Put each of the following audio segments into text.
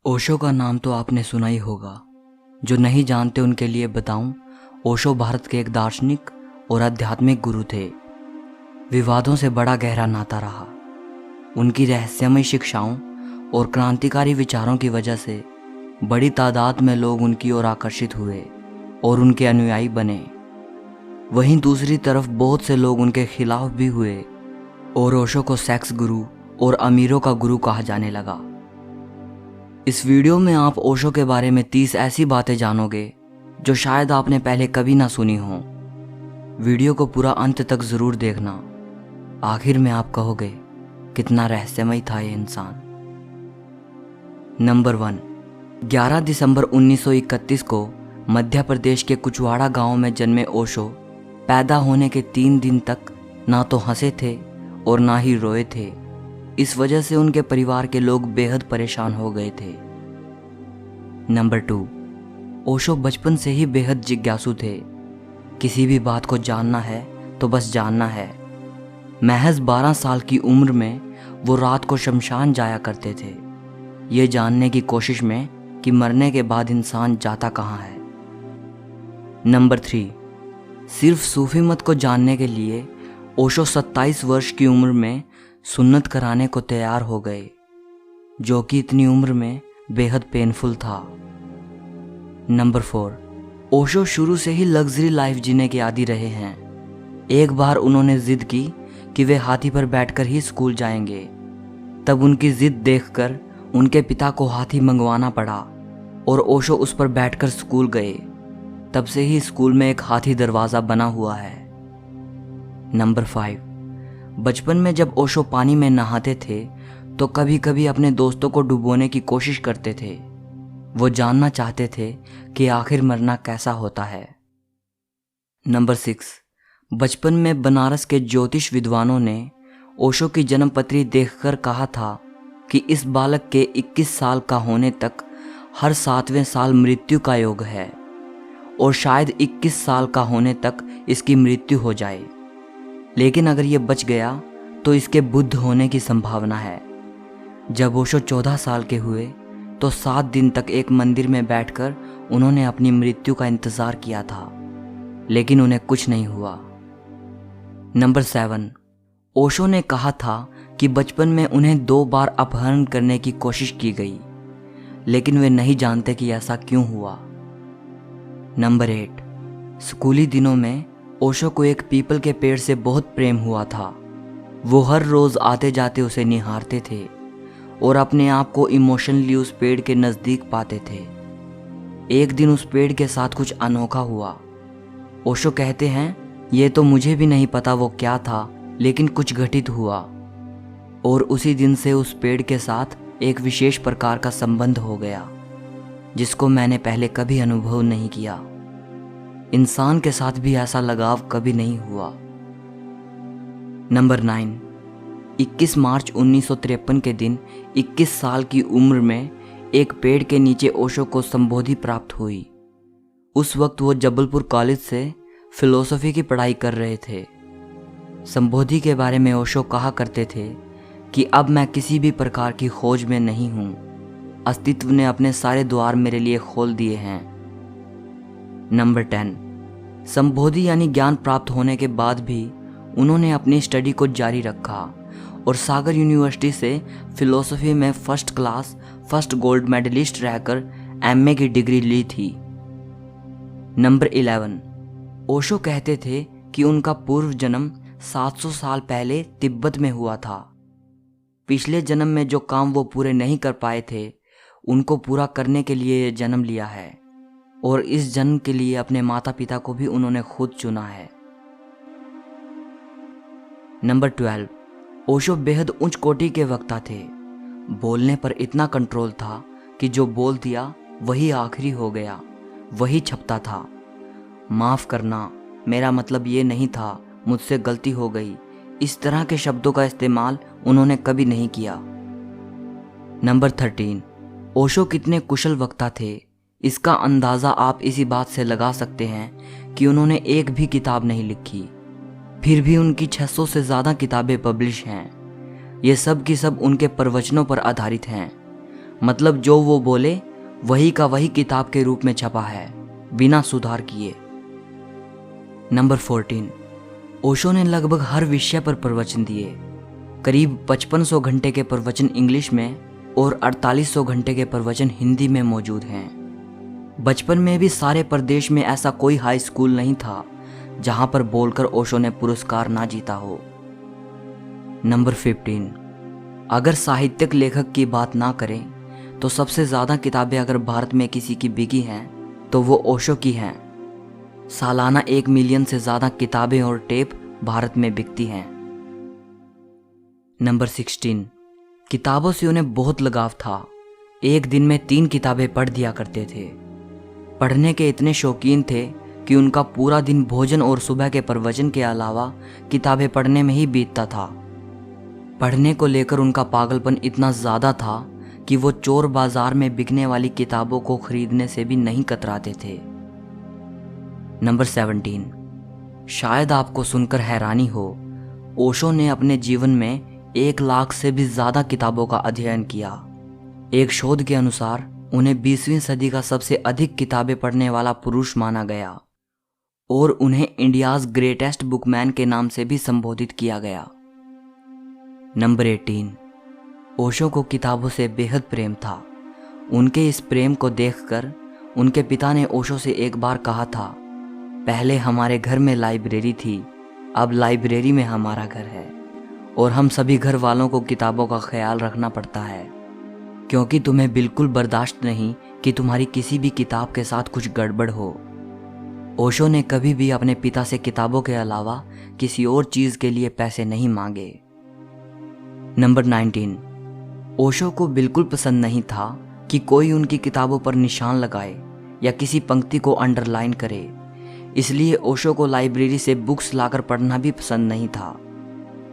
ओशो का नाम तो आपने सुना ही होगा। जो नहीं जानते उनके लिए बताऊं, ओशो भारत के एक दार्शनिक और आध्यात्मिक गुरु थे। विवादों से बड़ा गहरा नाता रहा। उनकी रहस्यमय शिक्षाओं और क्रांतिकारी विचारों की वजह से बड़ी तादाद में लोग उनकी ओर आकर्षित हुए और उनके अनुयायी बने। वहीं दूसरी तरफ बहुत से लोग उनके खिलाफ भी हुए और ओशो को सेक्स गुरु और अमीरों का गुरु कहा जाने लगा। इस वीडियो में आप ओशो के बारे में 30 ऐसी बातें जानोगे जो शायद आपने पहले कभी ना सुनी हो। वीडियो को पूरा अंत तक जरूर देखना। आखिर में आप कहोगे कितना रहस्यमय था ये इंसान। नंबर 1, 11 दिसंबर 1931 को मध्य प्रदेश के कुचवाड़ा गांव में जन्मे ओशो पैदा होने के 3 दिन तक ना तो हंसे थे और ना ही रोए थे। इस वजह से उनके परिवार के लोग बेहद परेशान हो गए थे। नंबर 2, ओशो बचपन से ही बेहद जिज्ञासु थे। किसी भी बात को जानना है तो बस जानना है। महज 12 साल की उम्र में वो रात को शमशान जाया करते थे, ये जानने की कोशिश में कि मरने के बाद इंसान जाता कहाँ है। नंबर 3, सिर्फ सूफी मत को जानने के लिए ओशो 27 वर्ष की उम्र में सुन्नत कराने को तैयार हो गए, जो कि इतनी उम्र में बेहद पेनफुल था। नंबर 4, ओशो शुरू से ही लग्जरी लाइफ जीने के आदी रहे हैं। एक बार उन्होंने जिद की कि वे हाथी पर बैठकर ही स्कूल जाएंगे। तब उनकी जिद देखकर उनके पिता को हाथी मंगवाना पड़ा और ओशो उस पर बैठकर स्कूल गए। तब से ही स्कूल में एक हाथी दरवाज़ा बना हुआ है। नंबर 5, बचपन में जब ओशो पानी में नहाते थे तो कभी कभी अपने दोस्तों को डुबोने की कोशिश करते थे। वो जानना चाहते थे कि आखिर मरना कैसा होता है। नंबर 6, बचपन में बनारस के ज्योतिष विद्वानों ने ओशो की जन्मपत्री देखकर कहा था कि इस बालक के 21 साल का होने तक हर 7वें साल मृत्यु का योग है और शायद 21 साल का होने तक इसकी मृत्यु हो जाए, लेकिन अगर ये बच गया तो इसके बुद्ध होने की संभावना है। जब ओशो 14 साल के हुए तो 7 दिन तक एक मंदिर में बैठकर उन्होंने अपनी मृत्यु का इंतज़ार किया था, लेकिन उन्हें कुछ नहीं हुआ। नंबर 7, ओशो ने कहा था कि बचपन में उन्हें 2 बार अपहरण करने की कोशिश की गई, लेकिन वे नहीं जानते कि ऐसा क्यों हुआ। नंबर 8, स्कूली दिनों में ओशो को एक पीपल के पेड़ से बहुत प्रेम हुआ था। वो हर रोज़ आते जाते उसे निहारते थे और अपने आप को इमोशनली उस पेड़ के नज़दीक पाते थे। एक दिन उस पेड़ के साथ कुछ अनोखा हुआ। ओशो कहते हैं, ये तो मुझे भी नहीं पता वो क्या था, लेकिन कुछ घटित हुआ और उसी दिन से उस पेड़ के साथ एक विशेष प्रकार का संबंध हो गया, जिसको मैंने पहले कभी अनुभव नहीं किया। इंसान के साथ भी ऐसा लगाव कभी नहीं हुआ। नंबर 9, 21 मार्च 1953 के दिन 21 साल की उम्र में एक पेड़ के नीचे ओशो को संबोधि प्राप्त हुई। उस वक्त वो जबलपुर कॉलेज से फिलोसफी की पढ़ाई कर रहे थे। संबोधि के बारे में ओशो कहा करते थे कि अब मैं किसी भी प्रकार की खोज में नहीं हूँ, अस्तित्व ने अपने सारे द्वार मेरे लिए खोल दिए हैं। नंबर 10, संबोधि यानी ज्ञान प्राप्त होने के बाद भी उन्होंने अपनी स्टडी को जारी रखा और सागर यूनिवर्सिटी से फिलोसफी में फर्स्ट गोल्ड मेडलिस्ट रहकर एमए की डिग्री ली थी। नंबर 11, ओशो कहते थे कि उनका पूर्व जन्म 700 साल पहले तिब्बत में हुआ था। पिछले जन्म में जो काम वो पूरे नहीं कर पाए थे, उनको पूरा करने के लिए ये जन्म लिया है और इस जन्म के लिए अपने माता पिता को भी उन्होंने खुद चुना है। नंबर 12, ओशो बेहद उच्च कोटि के वक्ता थे। बोलने पर इतना कंट्रोल था कि जो बोल दिया वही आखिरी हो गया, वही छपता था। माफ़ करना, मेरा मतलब ये नहीं था, मुझसे गलती हो गई, इस तरह के शब्दों का इस्तेमाल उन्होंने कभी नहीं किया। नंबर 13, ओशो कितने कुशल वक्ता थे, इसका अंदाज़ा आप इसी बात से लगा सकते हैं कि उन्होंने एक भी किताब नहीं लिखी, फिर भी उनकी 600 से ज़्यादा किताबें पब्लिश हैं। ये सब की सब उनके प्रवचनों पर आधारित हैं। मतलब जो वो बोले वही का वही किताब के रूप में छपा है, बिना सुधार किए। नंबर 14, ओशो ने लगभग हर विषय पर प्रवचन दिए। करीब 5500 घंटे के प्रवचन इंग्लिश में और 4800 घंटे के प्रवचन हिंदी में मौजूद हैं। बचपन में भी सारे प्रदेश में ऐसा कोई हाई स्कूल नहीं था जहां पर बोलकर ओशो ने पुरस्कार ना जीता हो। नंबर 15, अगर साहित्यिक लेखक की बात ना करें तो सबसे ज़्यादा किताबें अगर भारत में किसी की बिकी हैं तो वो ओशो की हैं। सालाना 1 मिलियन से ज़्यादा किताबें और टेप भारत में बिकती हैं। नंबर 16, किताबों से उन्हें बहुत लगाव था। एक दिन में 3 किताबें पढ़ दिया करते थे। पढ़ने के इतने शौकीन थे कि उनका पूरा दिन भोजन और सुबह के प्रवचन के अलावा किताबें पढ़ने में ही बीतता था। पढ़ने को लेकर उनका पागलपन इतना ज़्यादा था कि वो चोर बाजार में बिकने वाली किताबों को खरीदने से भी नहीं कतराते थे। नंबर 17, शायद आपको सुनकर हैरानी हो, ओशो ने अपने जीवन में 1 लाख से भी ज़्यादा किताबों का अध्ययन किया। एक शोध के अनुसार उन्हें 20वीं सदी का सबसे अधिक किताबें पढ़ने वाला पुरुष माना गया और उन्हें इंडियाज़ ग्रेटेस्ट बुकमैन के नाम से भी संबोधित किया गया। नंबर 18, ओशो को किताबों से बेहद प्रेम था। उनके इस प्रेम को देखकर उनके पिता ने ओशो से एक बार कहा था, पहले हमारे घर में लाइब्रेरी थी, अब लाइब्रेरी में हमारा घर है और हम सभी घर वालों को किताबों का ख्याल रखना पड़ता है, क्योंकि तुम्हें बिल्कुल बर्दाश्त नहीं कि तुम्हारी किसी भी किताब के साथ कुछ गड़बड़ हो। ओशो ने कभी भी अपने पिता से किताबों के अलावा किसी और चीज़ के लिए पैसे नहीं मांगे। नंबर 19, ओशो को बिल्कुल पसंद नहीं था कि कोई उनकी किताबों पर निशान लगाए या किसी पंक्ति को अंडरलाइन करे, इसलिए ओशो को लाइब्रेरी से बुक्स लाकर पढ़ना भी पसंद नहीं था।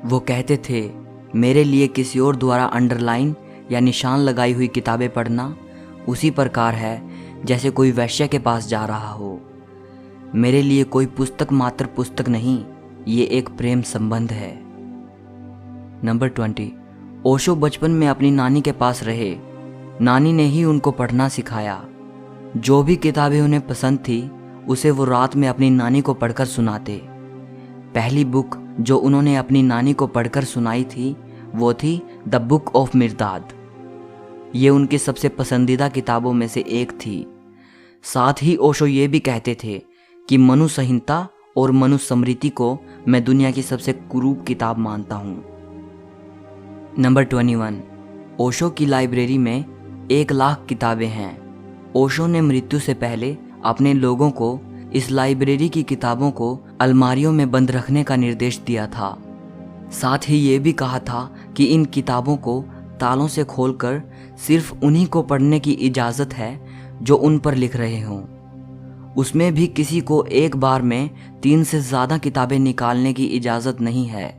वो कहते थे, मेरे लिए किसी और द्वारा अंडरलाइन या निशान लगाई हुई किताबें पढ़ना उसी प्रकार है जैसे कोई वैश्य के पास जा रहा हो। मेरे लिए कोई पुस्तक मात्र पुस्तक नहीं, ये एक प्रेम संबंध है। नंबर 20, ओशो बचपन में अपनी नानी के पास रहे। नानी ने ही उनको पढ़ना सिखाया। जो भी किताबें उन्हें पसंद थी उसे वो रात में अपनी नानी को पढ़कर सुनाते। पहली बुक जो उन्होंने अपनी नानी को पढ़कर सुनाई थी वो थी द बुक ऑफ मिर्दाद। ये उनकी सबसे पसंदीदा किताबों में से एक थी। साथ ही ओशो ये भी कहते थे कि मनु संहिता और मनु स्मृति को मैं दुनिया की सबसे कुरूप किताब मानता हूँ। नंबर 21, ओशो की लाइब्रेरी में 1 लाख किताबें हैं। ओशो ने मृत्यु से पहले अपने लोगों को इस लाइब्रेरी की किताबों को अलमारियों में बंद रखने का निर्देश दिया था। साथ ही ये भी कहा था कि इन किताबों को तालों से खोलकर सिर्फ उन्हीं को पढ़ने की इजाज़त है जो उन पर लिख रहे हों। उसमें भी किसी को एक बार में 3 से ज़्यादा किताबें निकालने की इजाज़त नहीं है।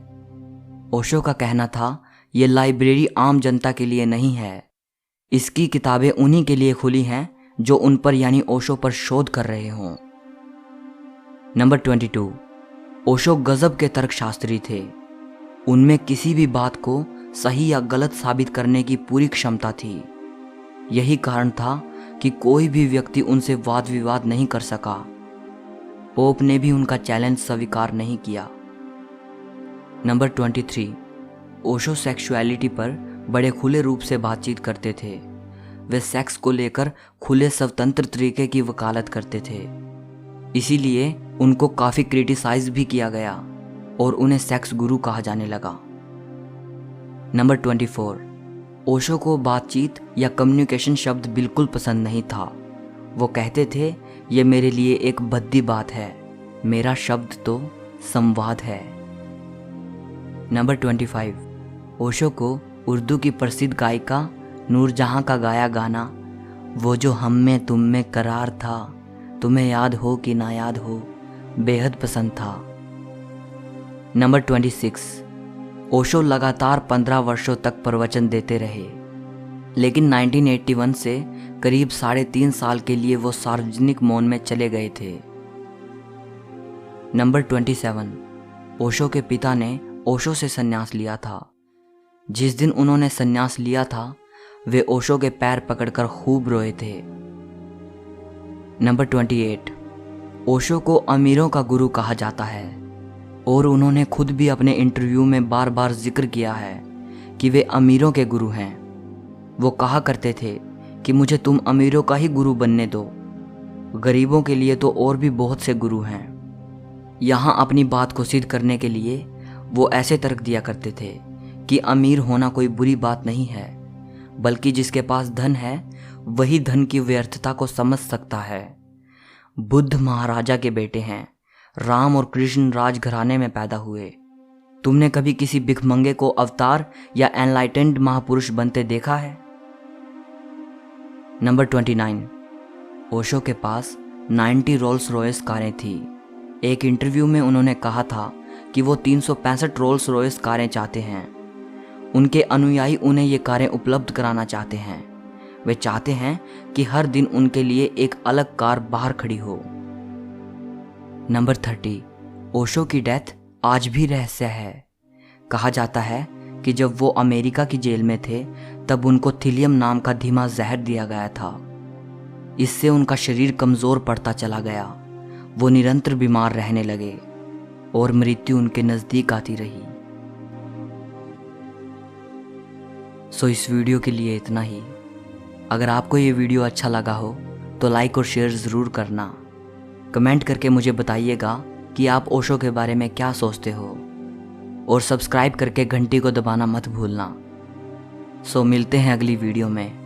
ओशो का कहना था, ये लाइब्रेरी आम जनता के लिए नहीं है, इसकी किताबें उन्हीं के लिए खुली हैं जो उन पर यानी ओशो पर शोध कर रहे हों। नंबर 22, ओशो गजब के तर्कशास्त्री थे। उनमें किसी भी बात को सही या गलत साबित करने की पूरी क्षमता थी। यही कारण था कि कोई भी व्यक्ति उनसे वाद विवाद नहीं कर सका। पोप ने भी उनका चैलेंज स्वीकार नहीं किया। नंबर 23, ओशो सेक्सुअलिटी पर बड़े खुले रूप से बातचीत करते थे। वे सेक्स को लेकर खुले स्वतंत्र तरीके की वकालत करते थे, इसीलिए उनको काफ़ी क्रिटिसाइज भी किया गया और उन्हें सेक्स गुरु कहा जाने लगा। नंबर 24, ओशो को बातचीत या कम्युनिकेशन शब्द बिल्कुल पसंद नहीं था। वो कहते थे, ये मेरे लिए एक भद्दी बात है, मेरा शब्द तो संवाद है। नंबर 25, ओशो को उर्दू की प्रसिद्ध गायिका नूरजहां का गाया गाना वो जो हम में तुम में करार था, तुम्हें याद हो कि ना याद हो, बेहद पसंद था। नंबर 26, ओशो लगातार 15 वर्षों तक प्रवचन देते रहे, लेकिन 1981 से करीब 3.5 साल के लिए वो सार्वजनिक मौन में चले गए थे। नंबर 27, ओशो के पिता ने ओशो से संन्यास लिया था। जिस दिन उन्होंने संन्यास लिया था वे ओशो के पैर पकड़कर खूब रोए थे। नंबर 28, ओशो को अमीरों का गुरु कहा जाता है और उन्होंने खुद भी अपने इंटरव्यू में बार बार जिक्र किया है कि वे अमीरों के गुरु हैं। वो कहा करते थे कि मुझे तुम अमीरों का ही गुरु बनने दो, गरीबों के लिए तो और भी बहुत से गुरु हैं। यहाँ अपनी बात को सिद्ध करने के लिए वो ऐसे तर्क दिया करते थे कि अमीर होना कोई बुरी बात नहीं है, बल्कि जिसके पास धन है वही धन की व्यर्थता को समझ सकता है। बुद्ध महाराजा के बेटे हैं, राम और कृष्ण राजघराने में पैदा हुए। तुमने कभी किसी भिखमंगे को अवतार या एनलाइटेंड महापुरुष बनते देखा है? नंबर 29, ओशो के पास 90 रोल्स रॉयस कारें थी। एक इंटरव्यू में उन्होंने कहा था कि वो 365 रोल्स रॉयस कारें चाहते हैं। उनके अनुयायी उन्हें ये कारें उपलब्ध कराना चाहते हैं। वे चाहते हैं कि हर दिन उनके लिए एक अलग कार बाहर खड़ी हो। नंबर 30, ओशो की डेथ आज भी रहस्य है। कहा जाता है कि जब वो अमेरिका की जेल में थे तब उनको थिलियम नाम का धीमा जहर दिया गया था। इससे उनका शरीर कमज़ोर पड़ता चला गया। वो निरंतर बीमार रहने लगे और मृत्यु उनके नज़दीक आती रही। सो इस वीडियो के लिए इतना ही। अगर आपको ये वीडियो अच्छा लगा हो तो लाइक और शेयर ज़रूर करना। कमेंट करके मुझे बताइएगा कि आप ओशो के बारे में क्या सोचते हो, और सब्सक्राइब करके घंटी को दबाना मत भूलना। सो मिलते हैं अगली वीडियो में।